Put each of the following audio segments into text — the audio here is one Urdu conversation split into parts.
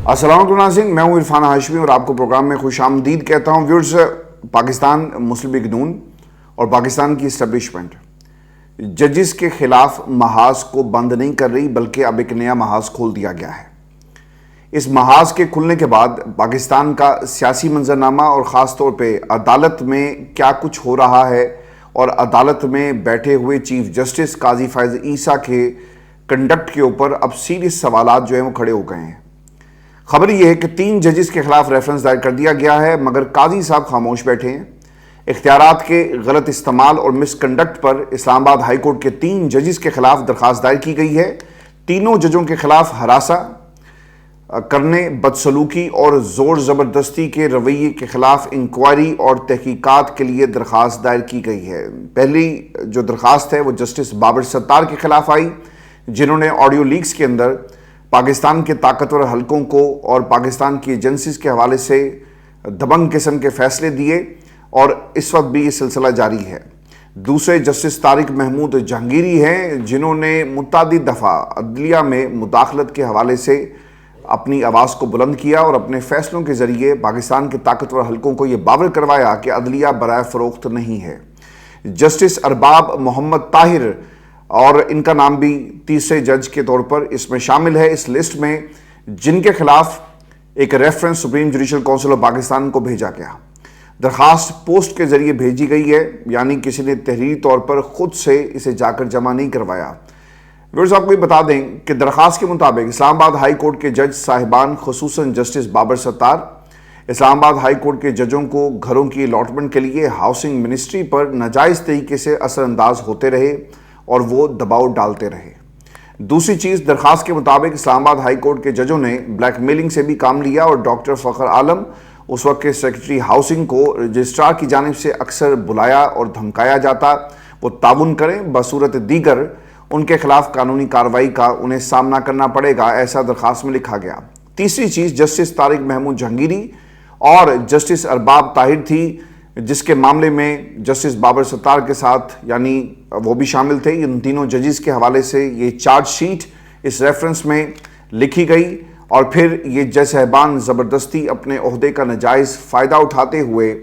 السلام علیکم ناظرین، میں ہوں عرفان ہاشمی اور آپ کو پروگرام میں خوش آمدید کہتا ہوں۔ ویورز، پاکستان مسلم لیگ نون اور پاکستان کی اسٹیبلشمنٹ ججز کے خلاف محاذ کو بند نہیں کر رہی، بلکہ اب ایک نیا محاذ کھول دیا گیا ہے۔ اس محاذ کے کھلنے کے بعد پاکستان کا سیاسی منظرنامہ اور خاص طور پہ عدالت میں کیا کچھ ہو رہا ہے اور عدالت میں بیٹھے ہوئے چیف جسٹس قاضی فائز عیسیٰ کے کنڈکٹ کے اوپر اب سیریس سوالات جو ہیں وہ کھڑے ہو گئے ہیں۔ خبر یہ ہے کہ 3 ججز کے خلاف ریفرنس دائر کر دیا گیا ہے، مگر قاضی صاحب خاموش بیٹھے ہیں۔ اختیارات کے غلط استعمال اور مس کنڈکٹ پر اسلام آباد ہائی کورٹ کے 3 ججز کے خلاف درخواست دائر کی گئی ہے۔ تینوں ججوں کے خلاف ہراساں کرنے، بدسلوکی اور زور زبردستی کے رویے کے خلاف انکوائری اور تحقیقات کے لیے درخواست دائر کی گئی ہے۔ پہلی جو درخواست ہے وہ جسٹس بابر ستار کے خلاف آئی، جنہوں نے آڈیو لیکس کے اندر پاکستان کے طاقتور حلقوں کو اور پاکستان کی ایجنسیز کے حوالے سے دبنگ قسم کے فیصلے دیے، اور اس وقت بھی یہ سلسلہ جاری ہے۔ دوسرے جسٹس طارق محمود جہانگیری ہیں، جنہوں نے متعدد دفعہ عدلیہ میں مداخلت کے حوالے سے اپنی آواز کو بلند کیا اور اپنے فیصلوں کے ذریعے پاکستان کے طاقتور حلقوں کو یہ باور کروایا کہ عدلیہ برائے فروخت نہیں ہے۔ جسٹس ارباب محمد طاہر اور ان کا نام بھی تیسرے جج کے طور پر اس میں شامل ہے، اس لسٹ میں، جن کے خلاف ایک reference supreme judicial council of Pakistan کو بھیجا گیا۔ درخواست پوسٹ کے ذریعے بھیجی گئی ہے، یعنی کسی نے تحریری طور پر خود سے اسے جا کر جمع نہیں کروایا۔ ویورز، آپ کو یہ بتا دیں کہ درخواست کے مطابق اسلام آباد ہائی کورٹ کے جج صاحبان، خصوصاً جسٹس بابر ستار، اسلام آباد ہائی کورٹ کے ججوں کو گھروں کی الاٹمنٹ کے لیے ہاؤسنگ منسٹری پر ناجائز طریقے سے اثر انداز ہوتے رہے اور وہ دباؤ ڈالتے رہے۔ دوسری چیز، درخواست کے مطابق اسلام آباد ہائی کورٹ کے ججوں نے بلیک میلنگ سے بھی کام لیا اور ڈاکٹر فخر عالم، اس وقت کے سیکرٹری ہاؤسنگ کو رجسٹرار کی جانب سے اکثر بلایا اور دھمکایا جاتا وہ تعاون کریں، بصورت دیگر ان کے خلاف قانونی کارروائی کا انہیں سامنا کرنا پڑے گا، ایسا درخواست میں لکھا گیا۔ تیسری چیز جسٹس طارق محمود جہانگیری اور جسٹس ارباب طاہر تھی، جس کے معاملے میں جسٹس بابر ستار کے ساتھ یعنی وہ بھی شامل تھے۔ ان تینوں ججز کے حوالے سے یہ چارج شیٹ اس ریفرنس میں لکھی گئی، اور پھر یہ جج صاحبان زبردستی اپنے عہدے کا ناجائز فائدہ اٹھاتے ہوئے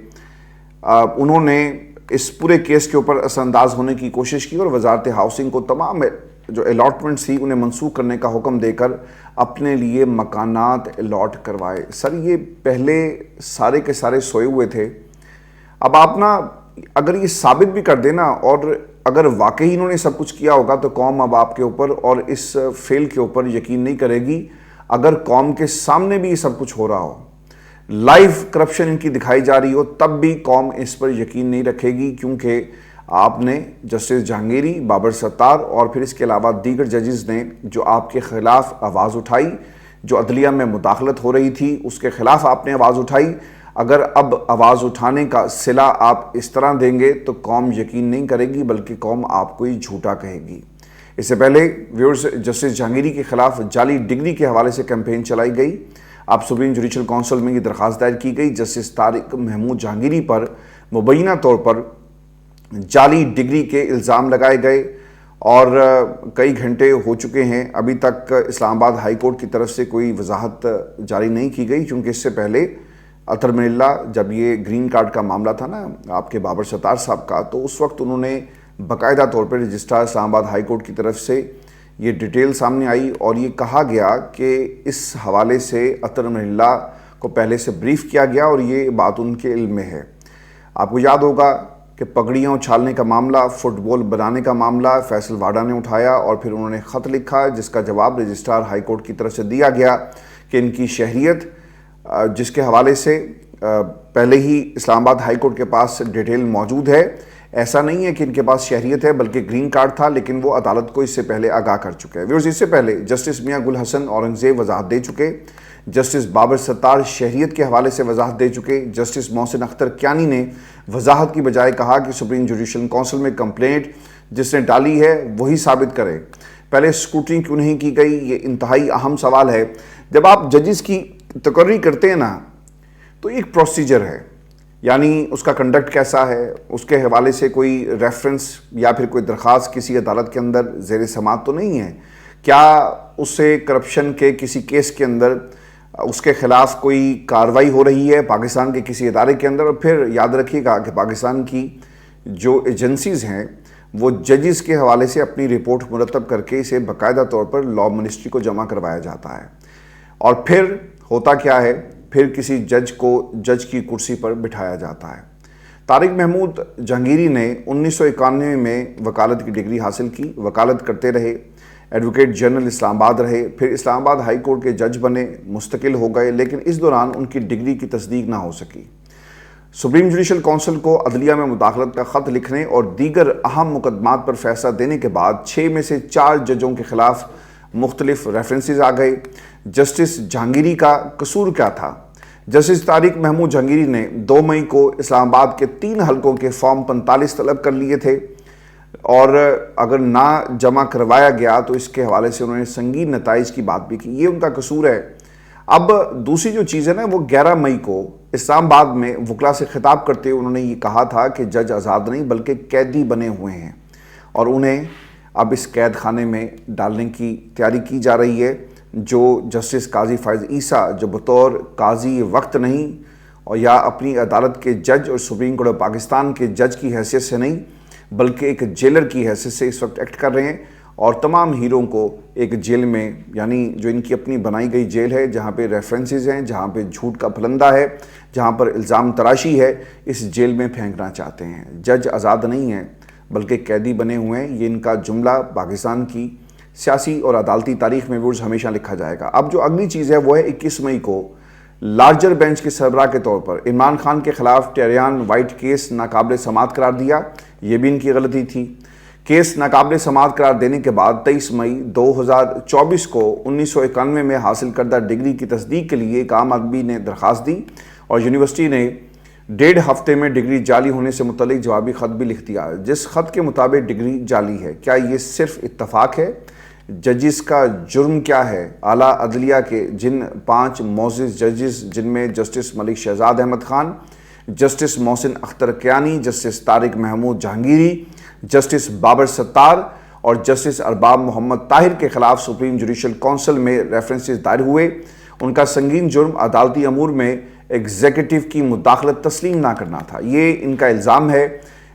انہوں نے اس پورے کیس کے اوپر اثر انداز ہونے کی کوشش کی اور وزارت ہاؤسنگ کو تمام جو الاٹمنٹس تھی انہیں منسوخ کرنے کا حکم دے کر اپنے لیے مکانات الاٹ کروائے۔ سر، یہ پہلے سارے کے سارے سوئے ہوئے تھے۔ اب آپ اگر یہ ثابت بھی کر دینا، اور اگر واقعی انہوں نے سب کچھ کیا ہوگا، تو قوم اب آپ کے اوپر اور اس فیل کے اوپر یقین نہیں کرے گی۔ اگر قوم کے سامنے بھی یہ سب کچھ ہو رہا ہو، لائیو کرپشن ان کی دکھائی جا رہی ہو، تب بھی قوم اس پر یقین نہیں رکھے گی، کیونکہ آپ نے جسٹس جہانگیری، بابر ستار اور پھر اس کے علاوہ دیگر ججز نے جو آپ کے خلاف آواز اٹھائی، جو عدلیہ میں مداخلت ہو رہی تھی اس کے خلاف آپ نے آواز اٹھائی۔ اگر اب آواز اٹھانے کا صلہ آپ اس طرح دیں گے تو قوم یقین نہیں کرے گی، بلکہ قوم آپ کو ہی جھوٹا کہے گی۔ اس سے پہلے ویورز، جسٹس جہانگیری کے خلاف جعلی ڈگری کے حوالے سے کیمپین چلائی گئی۔ اب سپریم جوڈیشل کونسل میں یہ درخواست دائر کی گئی۔ جسٹس طارق محمود جہانگیری پر مبینہ طور پر جعلی ڈگری کے الزام لگائے گئے، اور کئی گھنٹے ہو چکے ہیں، ابھی تک اسلام آباد ہائی کورٹ کی طرف سے کوئی وضاحت جاری نہیں کی گئی، کیونکہ اس سے پہلے اطہر من اللہ جب یہ گرین کارڈ کا معاملہ تھا نا آپ کے بابر ستار صاحب کا، تو اس وقت انہوں نے باقاعدہ طور پر رجسٹرار اسلام آباد ہائی کورٹ کی طرف سے یہ ڈیٹیل سامنے آئی، اور یہ کہا گیا کہ اس حوالے سے اطہر من اللہ کو پہلے سے بریف کیا گیا اور یہ بات ان کے علم میں ہے۔ آپ کو یاد ہوگا کہ پگڑیاں اچھالنے کا معاملہ، فٹ بال بنانے کا معاملہ فیصل واڈا نے اٹھایا، اور پھر انہوں نے خط لکھا جس کا جواب رجسٹرار ہائی کورٹ کی طرف سے دیا گیا کہ ان کی شہریت، جس کے حوالے سے پہلے ہی اسلام آباد ہائی کورٹ کے پاس ڈیٹیل موجود ہے۔ ایسا نہیں ہے کہ ان کے پاس شہریت ہے، بلکہ گرین کارڈ تھا، لیکن وہ عدالت کو اس سے پہلے آگاہ کر چکے ہیں۔ ویورز، اس سے پہلے جسٹس میاں گل حسن اورنگزیب وضاحت دے چکے، جسٹس بابر ستار شہریت کے حوالے سے وضاحت دے چکے، جسٹس محسن اختر کیانی نے وضاحت کی بجائے کہا کہ سپریم جوڈیشل کونسل میں کمپلینٹ جس نے ڈالی ہے وہی ثابت کرے۔ پہلے اسکروٹنی کیوں نہیں کی گئی، یہ انتہائی اہم سوال ہے۔ جب آپ ججز کی تقرری کرتے ہیں نا، تو ایک پروسیجر ہے، یعنی اس کا کنڈکٹ کیسا ہے، اس کے حوالے سے کوئی ریفرنس یا پھر کوئی درخواست کسی عدالت کے اندر زیر سماعت تو نہیں ہے۔ کیا اس سے کرپشن کے کسی کیس کے اندر اس کے خلاف کوئی کارروائی ہو رہی ہے پاکستان کے کسی ادارے کے اندر. اور پھر یاد رکھیے گا کہ پاکستان کی جو ایجنسیز ہیں وہ ججز کے حوالے سے اپنی رپورٹ مرتب کر کے اسے باقاعدہ طور پر لا منسٹری کو جمع کروایا جاتا ہے. اور پھر ہوتا کیا ہے, پھر کسی جج کو جج کی کرسی پر بٹھایا جاتا ہے. طارق محمود جہانگیری نے 1991 میں وکالت کی ڈگری حاصل کی, وکالت کرتے رہے, ایڈوکیٹ جنرل اسلام آباد رہے, پھر اسلام آباد ہائی کورٹ کے جج بنے, مستقل ہو گئے, لیکن اس دوران ان کی ڈگری کی تصدیق نہ ہو سکی. سپریم جوڈیشل کونسل کو عدلیہ میں مداخلت کا خط لکھنے اور دیگر اہم مقدمات پر فیصلہ دینے کے بعد 6 میں سے 4 ججوں کے خلاف مختلف ریفرنسز آ گئے. جسٹس جہانگیری کا قصور کیا تھا؟ جسٹس طارق محمود جہانگیری نے 2 مئی کو اسلام آباد کے 3 حلقوں کے فارم 45 طلب کر لیے تھے, اور اگر نہ جمع کروایا گیا تو اس کے حوالے سے انہوں نے سنگین نتائج کی بات بھی کی. یہ ان کا قصور ہے. اب دوسری جو چیز ہے نا, وہ 11 مئی کو اسلام آباد میں وکلا سے خطاب کرتے ہوئے انہوں نے یہ کہا تھا کہ جج آزاد نہیں بلکہ قیدی بنے ہوئے ہیں, اور انہیں اب اس قید خانے میں ڈالنے کی تیاری کی جا رہی ہے. جو جسٹس قاضی فائز عیسیٰ, جو بطور قاضی وقت نہیں اور یا اپنی عدالت کے جج اور سپریم کورٹ آف پاکستان کے جج کی حیثیت سے نہیں بلکہ ایک جیلر کی حیثیت سے اس وقت ایکٹ کر رہے ہیں, اور تمام ہیروں کو ایک جیل میں, یعنی جو ان کی اپنی بنائی گئی جیل ہے جہاں پہ ریفرنسز ہیں, جہاں پہ جھوٹ کا پھلندہ ہے, جہاں پر الزام تراشی ہے, اس جیل میں پھینکنا چاہتے ہیں. جج آزاد نہیں ہیں بلکہ قیدی بنے ہوئے ہیں. یہ ان کا جملہ پاکستان کی سیاسی اور عدالتی تاریخ میں ورز ہمیشہ لکھا جائے گا. اب جو اگلی چیز ہے وہ ہے 21 مئی کو لارجر بینچ کے سربراہ کے طور پر عمران خان کے خلاف ٹیریان وائٹ کیس ناقابل سماعت قرار دیا. یہ بھی ان کی غلطی تھی. کیس ناقابل سماعت قرار دینے کے بعد 23 مئی 2024 کو 1991 میں حاصل کردہ ڈگری کی تصدیق کے لیے ایک عام آدمی نے درخواست دی, اور یونیورسٹی نے 1.5 ہفتے میں ڈگری جعلی ہونے سے متعلق جوابی خط بھی لکھ دیا, جس خط کے مطابق ڈگری جعلی ہے. کیا یہ صرف اتفاق ہے؟ ججز کا جرم کیا ہے؟ اعلیٰ عدلیہ کے جن 5 معزز ججز, جن میں جسٹس ملک Shahzad Ahmad Khan, justice Mohsin Akhtar Kayani, justice Tariq Mahmood Jahangiri, justice Babar ستار اور جسٹس ارباب محمد طاہر کے خلاف سپریم جوڈیشل کونسل میں ریفرنسز دائر ہوئے. ان کا سنگین جرم عدالتی امور میں ایگزیکٹو کی مداخلت تسلیم نہ کرنا تھا. یہ ان کا الزام ہے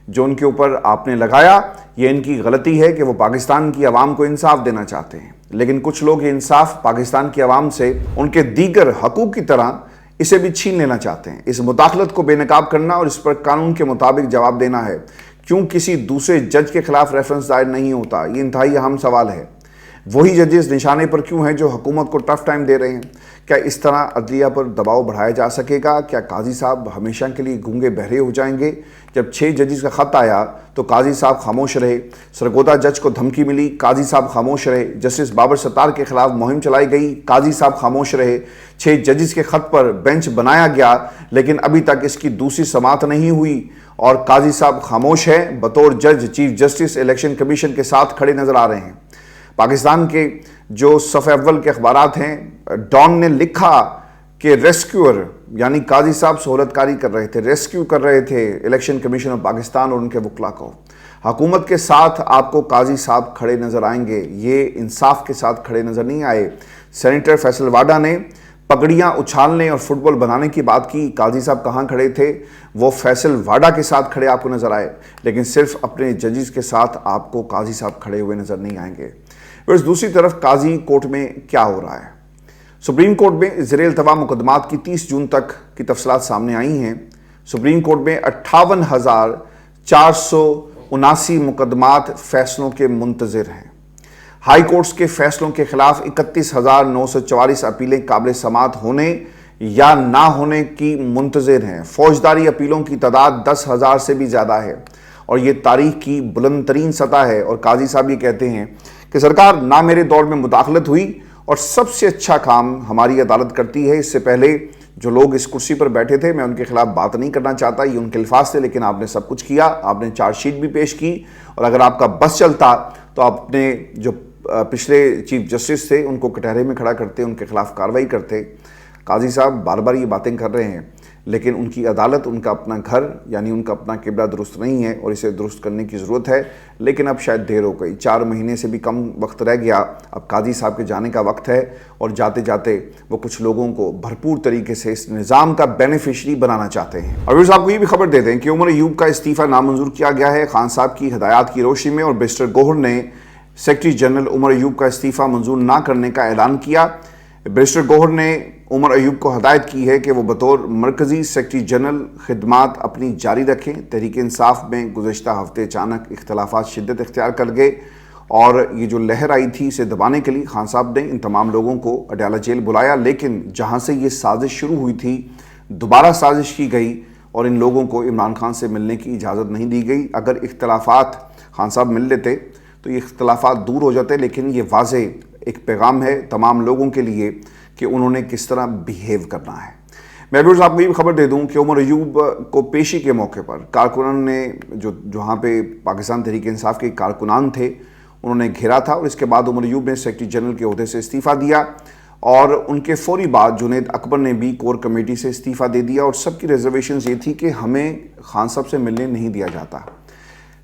جو ان کے اوپر آپ نے لگایا. یہ ان کی غلطی ہے کہ وہ پاکستان کی عوام کو انصاف دینا چاہتے ہیں, لیکن کچھ لوگ یہ انصاف پاکستان کی عوام سے ان کے دیگر حقوق کی طرح اسے بھی چھین لینا چاہتے ہیں. اس مداخلت کو بے نقاب کرنا اور اس پر قانون کے مطابق جواب دینا ہے. کیوں کسی دوسرے جج کے خلاف ریفرنس دائر نہیں ہوتا؟ یہ انتہائی اہم سوال ہے. وہی ججز نشانے پر کیوں ہیں جو حکومت کو ٹف ٹائم دے رہے ہیں؟ کیا اس طرح عدلیہ پر دباؤ بڑھایا جا سکے گا؟ کیا قاضی صاحب ہمیشہ کے لیے گونگے بہرے ہو جائیں گے؟ جب 6 ججز کا خط آیا تو قاضی صاحب خاموش رہے. سرگودا جج کو دھمکی ملی, قاضی صاحب خاموش رہے. جسٹس بابر ستار کے خلاف مہم چلائی گئی, قاضی صاحب خاموش رہے. 6 ججز کے خط پر بینچ بنایا گیا, لیکن ابھی تک اس کی دوسری سماعت نہیں ہوئی اور قاضی صاحب خاموش ہیں. بطور جج چیف جسٹس الیکشن کمیشن کے ساتھ کھڑے نظر آ رہے ہیں. پاکستان کے جو صف اول کے اخبارات ہیں, ڈان نے لکھا کہ ریسکیور یعنی قاضی صاحب سہولت کاری کر رہے تھے, ریسکیو کر رہے تھے الیکشن کمیشن آف پاکستان اور ان کے وکلا کو. حکومت کے ساتھ آپ کو قاضی صاحب کھڑے نظر آئیں گے, یہ انصاف کے ساتھ کھڑے نظر نہیں آئے. سینیٹر فیصل واڈا نے پگڑیاں اچھالنے اور فٹ بال بنانے کی بات کی, قاضی صاحب کہاں کھڑے تھے؟ وہ فیصل واڈا کے ساتھ کھڑے آپ کو نظر آئے, لیکن صرف اپنے ججز کے ساتھ آپ کو قاضی صاحب کھڑے ہوئے نظر نہیں آئیں گے. پھر دوسری طرف قاضی کورٹ میں کیا ہو رہا ہے؟ سپریم کورٹ میں زیر التوا مقدمات کی 30 جون تک کی تفصیلات سامنے آئی ہیں. سپریم کورٹ میں 58,479 مقدمات فیصلوں کے منتظر ہیں. ہائی کورٹس کے فیصلوں کے خلاف 31,944 اپیلیں قابل سماعت ہونے یا نہ ہونے کی منتظر ہیں. فوجداری اپیلوں کی تعداد 10,000 سے بھی زیادہ ہے, اور یہ تاریخ کی بلند ترین سطح ہے. اور قاضی صاحب یہ کہتے ہیں کہ سرکار نہ میرے دور میں مداخلت ہوئی اور سب سے اچھا کام ہماری عدالت کرتی ہے. اس سے پہلے جو لوگ اس کرسی پر بیٹھے تھے میں ان کے خلاف بات نہیں کرنا چاہتا, یہ ان کے الفاظ تھے, لیکن آپ نے سب کچھ کیا. آپ نے چارج شیٹ بھی پیش کی, اور اگر آپ کا بس چلتا تو آپ نے جو پچھلے چیف جسٹس تھے ان کو کٹہرے میں کھڑا کرتے, ان کے خلاف کارروائی کرتے. قاضی صاحب بار بار یہ باتیں کر رہے ہیں, لیکن ان کی عدالت ان کا اپنا گھر یعنی ان کا اپنا قبلہ درست نہیں ہے اور اسے درست کرنے کی ضرورت ہے، لیکن اب شاید دیر ہو گئی، 4 مہینے سے بھی کم وقت رہ گیا، اب قاضی صاحب کے جانے کا وقت ہے اور جاتے جاتے وہ کچھ لوگوں کو بھرپور طریقے سے اس نظام کا بینیفیشری بنانا چاہتے ہیں۔ اور ویورز آپ کو یہ بھی خبر دے دیں کہ عمر ایوب کا استعفیٰ نامنظور کیا گیا ہے خان صاحب کی ہدایات کی روشنی میں، اور بیرسٹر گوہر نے سیکرٹری جنرل عمر ایوب کا استعفیٰ منظور نہ کرنے کا اعلان کیا۔ بیرسٹر گوہر نے عمر ایوب کو ہدایت کی ہے کہ وہ بطور مرکزی سیکرٹری جنرل خدمات اپنی جاری رکھیں۔ تحریک انصاف میں گزشتہ ہفتے اچانک اختلافات شدت اختیار کر گئے اور یہ جو لہر آئی تھی اسے دبانے کے لیے خان صاحب نے ان تمام لوگوں کو اڈیالہ جیل بلایا، لیکن جہاں سے یہ سازش شروع ہوئی تھی دوبارہ سازش کی گئی اور ان لوگوں کو عمران خان سے ملنے کی اجازت نہیں دی گئی۔ اگر اختلافات خان صاحب مل لیتے تو یہ اختلافات دور ہو جاتے، لیکن یہ واضح ایک پیغام ہے تمام لوگوں کے لیے کہ انہوں نے کس طرح بیہیو کرنا ہے۔ میں بھی آپ کو یہ خبر دے دوں کہ عمر ایوب کو پیشی کے موقع پر کارکنان نے جہاں پہ پاکستان تحریک انصاف کے کارکنان تھے انہوں نے گھیرا تھا، اور اس کے بعد عمر ایوب نے سیکرٹری جنرل کے عہدے سے استعفیٰ دیا، اور ان کے فوری بعد جنید اکبر نے بھی کور کمیٹی سے استعفیٰ دے دیا، اور سب کی ریزرویشنز یہ تھی کہ ہمیں خان صاحب سے ملنے نہیں دیا جاتا۔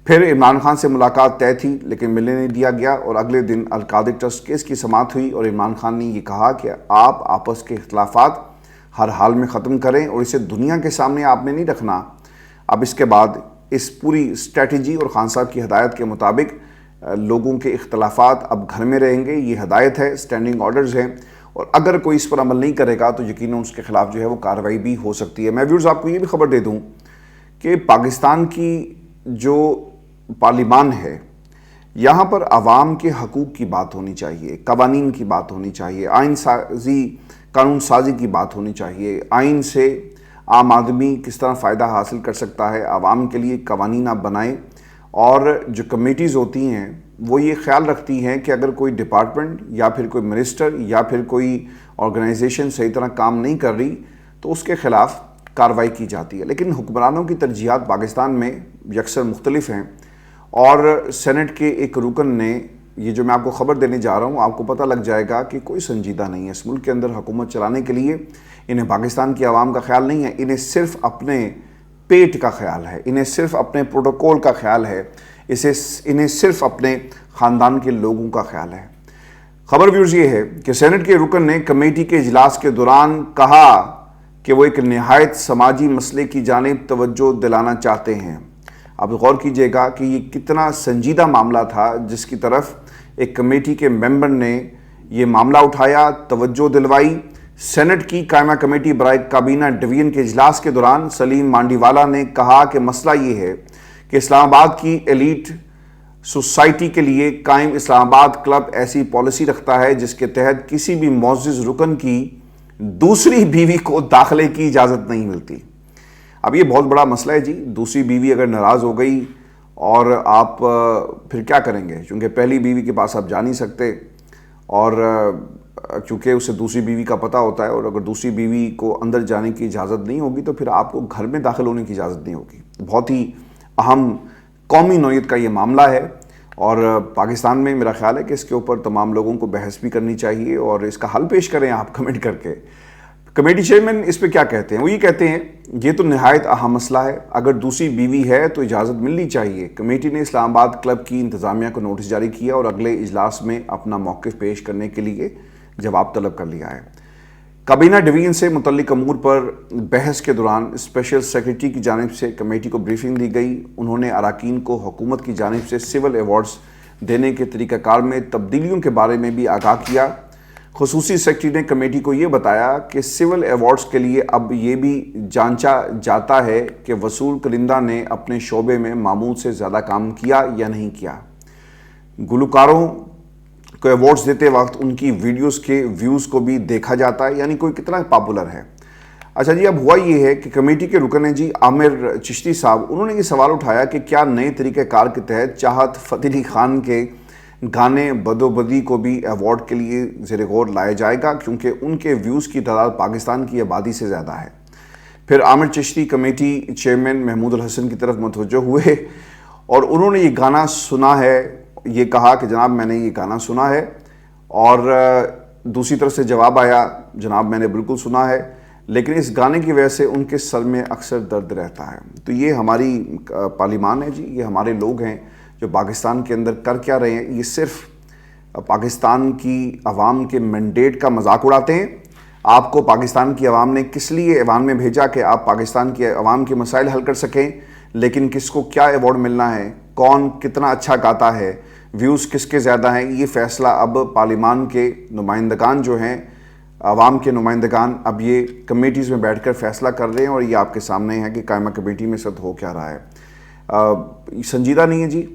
پھر عمران خان سے ملاقات طے تھی لیکن ملنے نہیں دیا گیا، اور اگلے دن القادری ٹرسٹ کیس کی سماعت ہوئی اور عمران خان نے یہ کہا کہ آپ آپس کے اختلافات ہر حال میں ختم کریں اور اسے دنیا کے سامنے آپ نے نہیں رکھنا۔ اب اس کے بعد اس پوری اسٹریٹجی اور خان صاحب کی ہدایت کے مطابق لوگوں کے اختلافات اب گھر میں رہیں گے، یہ ہدایت ہے، اسٹینڈنگ آرڈرز ہیں، اور اگر کوئی اس پر عمل نہیں کرے گا تو یقیناً اس کے خلاف جو ہے وہ کارروائی بھی ہو سکتی ہے۔ میں ویورز آپ کو یہ بھی خبر دے دوں کہ پاکستان کی جو پارلیمان ہے یہاں پر عوام کے حقوق کی بات ہونی چاہیے، قوانین کی بات ہونی چاہیے، آئین سازی قانون سازی کی بات ہونی چاہیے، آئین سے عام آدمی کس طرح فائدہ حاصل کر سکتا ہے، عوام کے لیے قوانین آپ بنائیں۔ اور جو کمیٹیز ہوتی ہیں وہ یہ خیال رکھتی ہیں کہ اگر کوئی ڈپارٹمنٹ یا پھر کوئی منسٹر یا پھر کوئی آرگنائزیشن صحیح طرح کام نہیں کر رہی تو اس کے خلاف کارروائی کی جاتی ہے، لیکن حکمرانوں کی ترجیحات پاکستان میں یکسر مختلف ہیں، اور سینٹ کے ایک رکن نے یہ جو میں آپ کو خبر دینے جا رہا ہوں آپ کو پتہ لگ جائے گا کہ کوئی سنجیدہ نہیں ہے اس ملک کے اندر حکومت چلانے کے لیے، انہیں پاکستان کی عوام کا خیال نہیں ہے، انہیں صرف اپنے پیٹ کا خیال ہے، انہیں صرف اپنے پروٹوکول کا خیال ہے، انہیں صرف اپنے خاندان کے لوگوں کا خیال ہے۔ خبر ویورز یہ ہے کہ سینٹ کے رکن نے کمیٹی کے اجلاس کے دوران کہا کہ وہ ایک نہایت سماجی مسئلے کی جانب توجہ دلانا چاہتے ہیں۔ اب غور کیجئے گا کہ یہ کتنا سنجیدہ معاملہ تھا جس کی طرف ایک کمیٹی کے ممبر نے یہ معاملہ اٹھایا، توجہ دلوائی۔ سینٹ کی قائمہ کمیٹی برائے کابینہ ڈویژن کے اجلاس کے دوران سلیم مانڈی والا نے کہا کہ مسئلہ یہ ہے کہ اسلام آباد کی ایلیٹ سوسائٹی کے لیے قائم اسلام آباد کلب ایسی پالیسی رکھتا ہے جس کے تحت کسی بھی معزز رکن کی دوسری بیوی کو داخلے کی اجازت نہیں ملتی۔ اب یہ بہت بڑا مسئلہ ہے جی، دوسری بیوی اگر ناراض ہو گئی اور آپ پھر کیا کریں گے، چونکہ پہلی بیوی کے پاس آپ جا نہیں سکتے، اور چونکہ اسے دوسری بیوی کا پتہ ہوتا ہے، اور اگر دوسری بیوی کو اندر جانے کی اجازت نہیں ہوگی تو پھر آپ کو گھر میں داخل ہونے کی اجازت نہیں ہوگی۔ بہت ہی اہم قومی نوعیت کا یہ معاملہ ہے، اور پاکستان میں میرا خیال ہے کہ اس کے اوپر تمام لوگوں کو بحث بھی کرنی چاہیے اور اس کا حل پیش کریں آپ کمنٹ کر کے۔ کمیٹی چیئرمین اس پہ کیا کہتے ہیں؟ وہ یہ کہتے ہیں یہ تو نہایت اہم مسئلہ ہے، اگر دوسری بیوی ہے تو اجازت ملنی چاہیے۔ کمیٹی نے اسلام آباد کلب کی انتظامیہ کو نوٹس جاری کیا اور اگلے اجلاس میں اپنا موقف پیش کرنے کے لیے جواب طلب کر لیا ہے۔ کابینہ ڈویژن سے متعلق امور پر بحث کے دوران اسپیشل سیکرٹری کی جانب سے کمیٹی کو بریفنگ دی گئی، انہوں نے اراکین کو حکومت کی جانب سے سول ایوارڈز دینے کے طریقہ کار میں تبدیلیوں کے بارے میں بھی آگاہ کیا۔ خصوصی سیکرٹری نے کمیٹی کو یہ بتایا کہ سول ایوارڈز کے لیے اب یہ بھی جانچا جاتا ہے کہ وصول کنندہ نے اپنے شعبے میں معمول سے زیادہ کام کیا یا نہیں کیا۔ گلوکاروں کو ایوارڈز دیتے وقت ان کی ویڈیوز کے ویوز کو بھی دیکھا جاتا ہے، یعنی کوئی کتنا پاپولر ہے۔ اچھا جی، اب ہوا یہ ہے کہ کمیٹی کے رکن ہیں جی عامر چشتی صاحب، انہوں نے یہ سوال اٹھایا کہ کیا نئے طریقہ کار کے تحت چاہت فتح علی خان کے گانے بدو بدی کو بھی ایوارڈ کے لیے زیر غور لایا جائے گا، کیونکہ ان کے ویوز کی تعداد پاکستان کی آبادی سے زیادہ ہے۔ پھر عامر چشتی کمیٹی چیئرمین محمود الحسن کی طرف متوجہ ہوئے اور انہوں نے یہ گانا سنا ہے، یہ کہا کہ جناب میں نے یہ گانا سنا ہے، اور دوسری طرف سے جواب آیا جناب میں نے بالکل سنا ہے، لیکن اس گانے کی وجہ سے ان کے سر میں اکثر درد رہتا ہے۔ تو یہ ہماری پارلیمان ہے جی، یہ ہمارے لوگ ہیں جو پاکستان کے اندر کر کیا رہے ہیں۔ یہ صرف پاکستان کی عوام کے مینڈیٹ کا مذاق اڑاتے ہیں۔ آپ کو پاکستان کی عوام نے کس لیے ایوان میں بھیجا کہ آپ پاکستان کی عوام کے مسائل حل کر سکیں، لیکن کس کو کیا ایوارڈ ملنا ہے، کون کتنا اچھا گاتا ہے، ویوز کس کے زیادہ ہیں، یہ فیصلہ اب پارلیمان کے نمائندگان جو ہیں، عوام کے نمائندگان، اب یہ کمیٹیز میں بیٹھ کر فیصلہ کر رہے ہیں، اور یہ آپ کے سامنے ہے کہ قائمہ کمیٹی میں سب ہو کیا رہا ہے۔ سنجیدہ نہیں ہے جی۔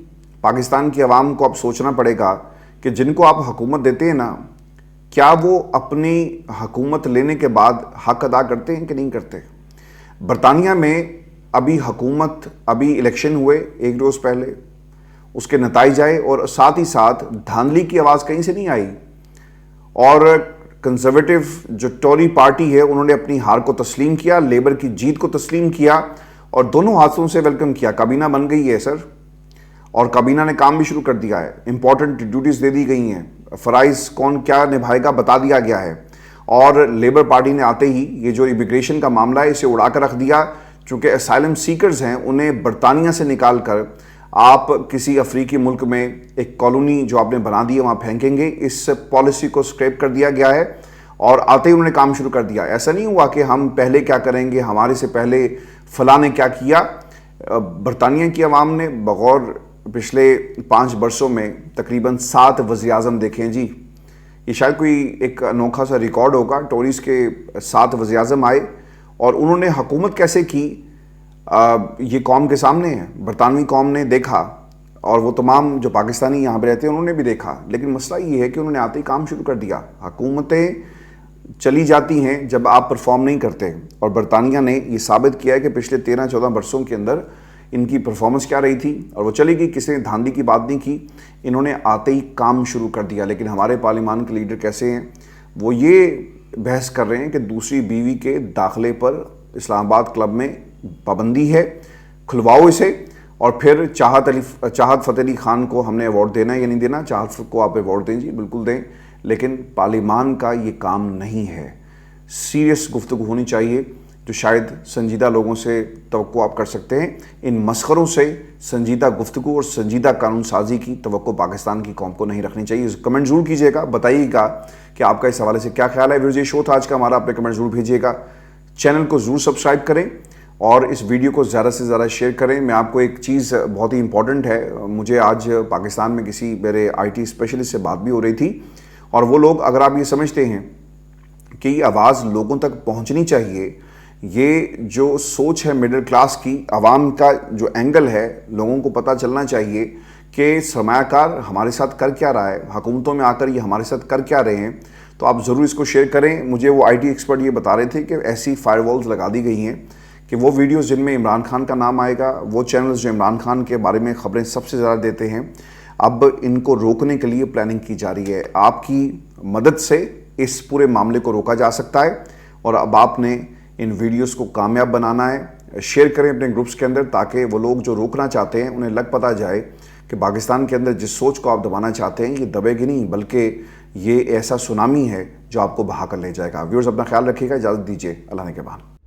پاکستان کی عوام کو اب سوچنا پڑے گا کہ جن کو آپ حکومت دیتے ہیں نا، کیا وہ اپنی حکومت لینے کے بعد حق ادا کرتے ہیں کہ نہیں کرتے۔ برطانیہ میں ابھی الیکشن ہوئے ایک روز پہلے، اس کے نتائج آئے، اور ساتھ ہی ساتھ دھاندلی کی آواز کہیں سے نہیں آئی، اور کنزرویٹو جو ٹوری پارٹی ہے انہوں نے اپنی ہار کو تسلیم کیا، لیبر کی جیت کو تسلیم کیا، اور دونوں ہاتھوں سے ویلکم کیا۔ کابینہ بن گئی ہے سر، اور کابینہ نے کام بھی شروع کر دیا ہے، امپورٹنٹ ڈیوٹیز دے دی گئی ہیں، فرائض کون کیا نبھائے گا بتا دیا گیا ہے، اور لیبر پارٹی نے آتے ہی یہ جو امیگریشن کا معاملہ ہے اسے اڑا کر رکھ دیا۔ چونکہ اسائلم سیکرز ہیں، انہیں برطانیہ سے نکال کر آپ کسی افریقی ملک میں ایک کالونی جو آپ نے بنا دی ہے وہاں پھینکیں گے، اس پالیسی کو سکریپ کر دیا گیا ہے، اور آتے ہی انہوں نے کام شروع کر دیا۔ ایسا نہیں ہوا کہ ہم پہلے کیا کریں گے، ہمارے سے پہلے فلاں نے کیا کیا۔ برطانیہ کی عوام نے بغور پچھلے 5 برسوں میں تقریباً 7 وزیر اعظم دیکھے ہیں جی۔ یہ شاید کوئی ایک انوکھا سا ریکارڈ ہوگا، ٹوریز کے 7 وزیر اعظم آئے، اور انہوں نے حکومت کیسے کی یہ قوم کے سامنے ہے۔ برطانوی قوم نے دیکھا، اور وہ تمام جو پاکستانی یہاں پہ رہتے ہیں انہوں نے بھی دیکھا، لیکن مسئلہ یہ ہے کہ انہوں نے آتے ہی کام شروع کر دیا۔ حکومتیں چلی جاتی ہیں جب آپ پرفارم نہیں کرتے، اور برطانیہ نے یہ ثابت کیا ہے کہ پچھلے 13-14 برسوں کے اندر ان کی پرفارمنس کیا رہی تھی، اور وہ چلی گئی، کسی نے دھاندلی کی بات نہیں کی، انہوں نے آتے ہی کام شروع کر دیا۔ لیکن ہمارے پارلیمان کے لیڈر کیسے ہیں، وہ یہ بحث کر رہے ہیں کہ دوسری بیوی کے داخلے پر اسلام آباد کلب میں پابندی ہے، کھلواؤ اسے، اور پھر چاہت فتح علی خان کو ہم نے ایوارڈ دینا ہے یا نہیں دینا، چاہت کو آپ ایوارڈ دیں جی، بالکل دیں، لیکن پارلیمان کا یہ کام نہیں ہے۔ سیریس گفتگو ہونی چاہیے جو شاید سنجیدہ لوگوں سے توقع آپ کر سکتے ہیں۔ ان مسخروں سے سنجیدہ گفتگو اور سنجیدہ قانون سازی کی توقع پاکستان کی قوم کو نہیں رکھنی چاہیے۔ کمنٹ ضرور کیجیے گا، بتائیے گا کہ آپ کا اس حوالے سے کیا خیال ہے۔ ویڈیو یہ شو تھا آج کا ہمارا، اپنے کمنٹ ضرور بھیجیے گا، چینل کو ضرور سبسکرائب کریں، اور اس ویڈیو کو زیادہ سے زیادہ شیئر کریں۔ میں آپ کو ایک چیز بہت ہی امپورٹنٹ ہے، مجھے آج پاکستان میں کسی میرے آئی ٹی اسپیشلسٹ سے بات بھی ہو رہی تھی، اور وہ لوگ، اگر آپ یہ سمجھتے ہیں کہ یہ آواز لوگوں تک پہنچنی چاہیے، یہ جو سوچ ہے مڈل کلاس کی، عوام کا جو اینگل ہے، لوگوں کو پتہ چلنا چاہیے کہ سرمایہ کار ہمارے ساتھ کر کیا رہا ہے، حکومتوں میں آ کر یہ ہمارے ساتھ کر کیا رہے ہیں، تو آپ ضرور اس کو شیئر کریں۔ مجھے وہ آئی ٹی ایکسپرٹ یہ بتا رہے تھے کہ ایسی فائر والز لگا دی گئی ہیں کہ وہ ویڈیوز جن میں عمران خان کا نام آئے گا، وہ چینلز جو عمران خان کے بارے میں خبریں سب سے زیادہ دیتے ہیں، اب ان کو روکنے کے لیے پلاننگ کی جا رہی ہے۔ آپ کی مدد سے اس پورے معاملے کو روکا جا سکتا ہے، اور اب آپ نے ان ویڈیوز کو کامیاب بنانا ہے۔ شیئر کریں اپنے گروپس کے اندر، تاکہ وہ لوگ جو روکنا چاہتے ہیں انہیں لگ پتہ جائے کہ پاکستان کے اندر جس سوچ کو آپ دبانا چاہتے ہیں یہ دبے گی نہیں، بلکہ یہ ایسا سونامی ہے جو آپ کو بہا کر لے جائے گا۔ ویورز اپنا خیال رکھیے گا، اجازت دیجیے، اللہ نے کے بعد۔